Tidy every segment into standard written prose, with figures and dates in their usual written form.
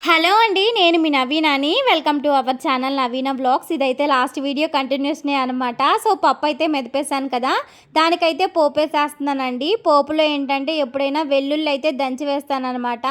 Hello అండి. నేను మీ నవీనాని. Welcome to our channel Naveena vlogs. ఇదైతే లాస్ట్ వీడియో కంటిన్యూషనే అనమాట. సో, పప్పు అయితే మెదిపేసాను కదా! దానికైతే పోపేసేస్తున్నానండి. పోపులో ఏంటంటే ఎప్పుడైనా వెల్లుల్లి అయితే దంచి వేస్తాననమాట.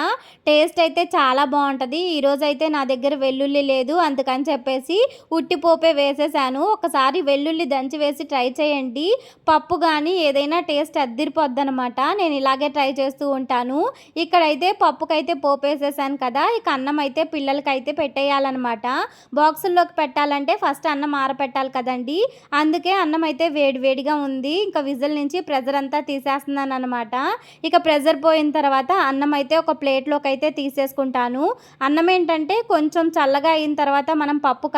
టేస్ట్ అయితే చాలా బావుంటది. ఈరోజైతే నా దగ్గర వెల్లుల్లి లేదు. అందుకని చెప్పేసి ఉట్టి పోపే వేసేసాను. ఒకసారి వెల్లుల్లి దంచి వేసి ట్రై చేయండి. పప్పు గానీ ఏదైనా టేస్ట్ అద్దిరిపోద్దనమాట. నేను ఇలాగే ట్రై చేస్తూ ఉంటాను. ఇక్కడైతే పప్పుకైతే పోపేసేసాను కదా! ఇక అన్నం అయితే పిల్లలకైతే పెట్టేయాలన్నమాట. బాక్సుల్లోకి పెట్టాలంటే ఫస్ట్ అన్నం ఆరపెట్టాలి కదండీ! అందుకే అన్నం అయితే వేడి వేడిగా ఉంది. ఇంకా విజిల్ నుంచి ప్రెజర్ అంతా తీసేస్తున్నాననమాట. ఇక ప్రెజర్ పోయిన తర్వాత అన్నం అయితే ఒక ప్లేట్‌లోకి అయితే తీసేసుకుంటాను. అన్నం ఏంటంటే కొంచెం చల్లగా అయిన తర్వాత మనం పప్పు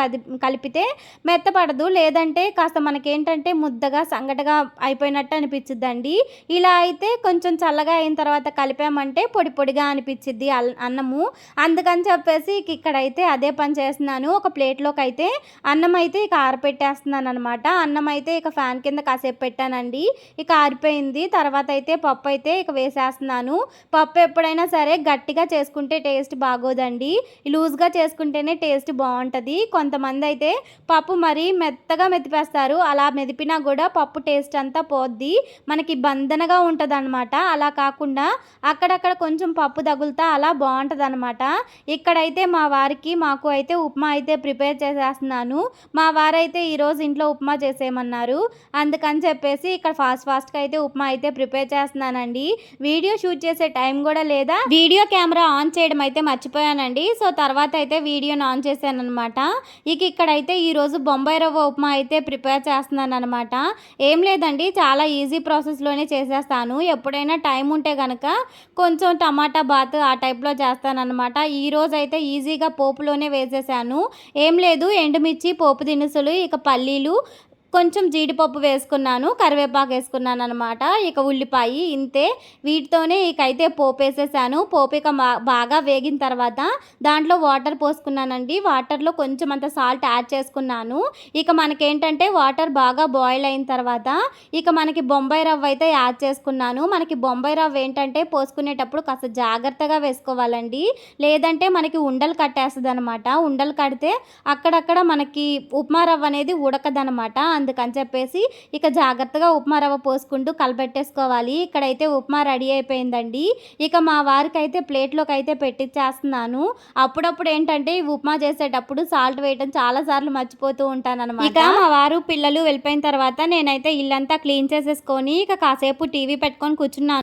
కలిపితే మెత్తపడదు. లేదంటే కాస్త మనకేంటంటే ముద్దగా సంగటగా అయిపోయినట్టు అనిపిచ్చిద్దండి. ఇలా అయితే కొంచెం చల్లగా అయిన తర్వాత కలిపామంటే పొడి పొడిగా అనిపిచ్చిద్ది అన్నము. అందుకని చెప్పేసి ఇక్కడైతే అదే పని చేస్తున్నాను. ఒక ప్లేట్‌లోకి అయితే అన్నం అయితే ఇక ఆరపెట్టేస్తున్నాననమాట. అన్నం అయితే ఇక ఫ్యాన్ కింద కాసేపు పెట్టానండి. ఇక ఆరిపోయింది. తర్వాత అయితే పప్పు అయితే ఇక వేసేస్తున్నాను. పప్పు ఎప్పుడైనా సరే గట్టిగా చేసుకుంటే టేస్ట్ బాగోదండి. లూజ్‌గా చేసుకుంటేనే టేస్ట్ బావుంటది. కొంతమంది అయితే పప్పు మరీ మెత్తగా మెదిపేస్తారు. అలా మెదిపినా కూడా పప్పు టేస్ట్ అంతా పోద్ది. మనకి బందనగా ఉంటదనమాట. అలా కాకుండా అక్కడక్కడ కొంచెం పప్పు తగులుతా అలా బావుంటదనమాట. ఇక్కడైతే మా వారికి మాకు అయితే ఉప్మా అయితే ప్రిపేర్ చేసేస్తున్నాను. మా వారైతే ఈరోజు ఇంట్లో ఉప్మా చేసేయమన్నారు. అందుకని చెప్పేసి ఇక్కడ ఫాస్ట్‌గా అయితే ఉప్మా అయితే ప్రిపేర్ చేస్తున్నానండి. వీడియో షూట్ చేసే టైం కూడా లేదా వీడియో కెమెరా ఆన్ చేయడం అయితే మర్చిపోయానండి. సో, తర్వాత అయితే వీడియోని ఆన్ చేశాననమాట. ఇక్కడైతే ఈరోజు బొంబాయి రవ్వ ఉప్మా అయితే ప్రిపేర్ చేస్తున్నాననమాట. ఏం లేదండి, చాలా ఈజీ ప్రాసెస్‌లోనే చేసేస్తాను. ఎప్పుడైనా టైం ఉంటే గనక కొంచెం టమాటా బాత్ ఆ టైప్‌లో చేస్తాననమాట. ఈరోజైతే ఈజీగా పోపులోనే వేసేసాను. ఏం లేదు, ఎండుమిర్చి, పోపు దినుసులు, ఇక పల్లీలు, కొంచెం జీడిపప్పు వేసుకున్నాను, కరివేపాకు వేసుకున్నాననమాట. ఇక ఉల్లిపాయి ఇంతే. వీటితోనే ఇకైతే పోపేసేసాను. పోపు ఇక బాగా వేగిన తర్వాత దాంట్లో వాటర్ పోసుకున్నానండి. వాటర్‌లో కొంచెం అంత సాల్ట్ యాడ్ చేసుకున్నాను. ఇక మనకేంటంటే వాటర్ బాగా బాయిల్ అయిన తర్వాత ఇక మనకి బొంబాయి రవ్వ అయితే యాడ్ చేసుకున్నాను. మనకి బొంబాయి రవ్వ ఏంటంటే పోసుకునేటప్పుడు కాస్త జాగ్రత్తగా వేసుకోవాలండి. లేదంటే మనకి ఉండలు కట్టేస్తదనమాట. ఉండలు కడితే అక్కడక్కడ మనకి ఉప్మా రవ్వ అనేది ఉడకదనమాట. అందుకని చెప్పేసి ఇక జాగ్రత్తగా ఉప్మా రవ్వ పోసుకుంటూ కలపెట్టేసుకోవాలి. ఇక్కడైతే ఉప్మా రెడీ అయిపోయిందండి. ఇక మా వారికైతే ప్లేట్‌లోకి అయితే పెట్టిచ్చేస్తున్నాను. అప్పుడప్పుడు ఏంటంటే ఈ ఉప్మా చేసేటప్పుడు సాల్ట్ వేయడం చాలా సార్లు మర్చిపోతూ ఉంటాననమాట. ఇక మా వారు పిల్లలు వెళ్ళిపోయిన తర్వాత నేనైతే ఇల్లంతా క్లీన్ చేసేసుకొని ఇక కాసేపు టీవీ పెట్టుకొని కూర్చున్నాను.